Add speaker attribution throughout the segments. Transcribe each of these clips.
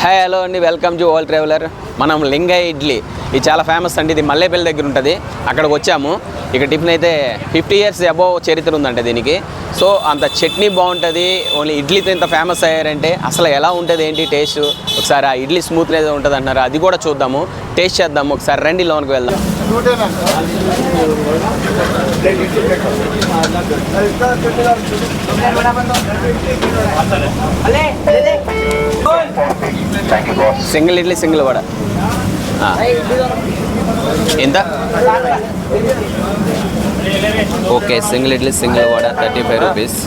Speaker 1: Hi hello అండి, welcome to whole traveller. మనం లింగయ్య ఇడ్లీ, ఇది చాలా ఫేమస్ అండి. ఇది మల్లేపల్లి దగ్గర ఉంటుంది. అక్కడికి వచ్చాము. ఇక టిఫిన్ అయితే 50 years అబోవ్ చరిత్ర ఉందంటే దీనికి. సో అంత చట్నీ బాగుంటుంది. ఓన్లీ ఇడ్లీతో ఇంత ఫేమస్ అయ్యారంటే అసలు ఎలా ఉంటుంది ఏంటి టేస్ట్, ఒకసారి ఆ ఇడ్లీ స్మూత్నెస్ ఉంటుంది అంటున్నారు, అది కూడా చూద్దాము, టేస్ట్ చేద్దాము. ఒకసారి రండి, లోనికి వెళ్దాం. సింగిల్ ఇడ్లీ సింగిల్ వడ ఎంత? Okay, single idli single vada 35 rupees.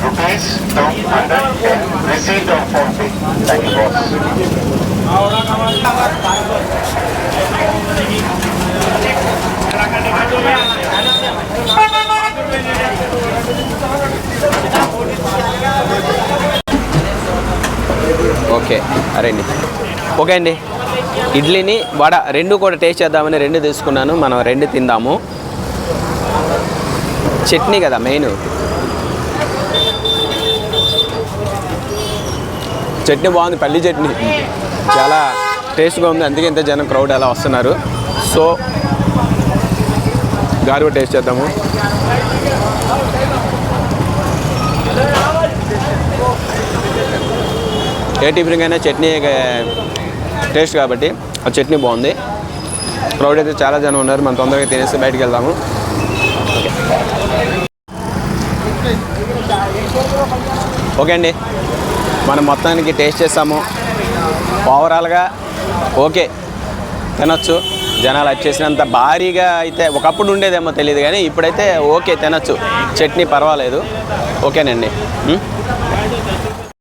Speaker 1: Okay రండి. ఓకే అండి, ఇడ్లీని వడ రెండు కూడా టేస్ట్ చేద్దామని రెండు తీసుకున్నాను. మనం రెండు తిందాము. చట్నీ కదా మెయిన్, చట్నీ బాగుంది, పల్లి చట్నీ చాలా టేస్ట్గా ఉంది. అందుకే ఇంత జనం క్రౌడ్ అలా వస్తున్నారు. సో గారు టేస్ట్ చేద్దాము. ఏ టిఫిన్ అయినా చట్నీ టేస్ట్ కాబట్టి ఆ చట్నీ బాగుంది. క్రౌడ్ అయితే చాలా జనం ఉన్నారు. మనం తొందరగా తినేసి బయటికి వెళ్దాము. ఓకే అండి, మనం మొత్తానికి టేస్ట్ చేస్తాము. ఓవరాల్గా ఓకే, తినొచ్చు. జనాలు వచ్చేసినంత భారీగా అయితే ఒకప్పుడు ఉండేదేమో తెలియదు, కానీ ఇప్పుడైతే ఓకే తినొచ్చు. చట్నీ పర్వాలేదు. ఓకేనండి.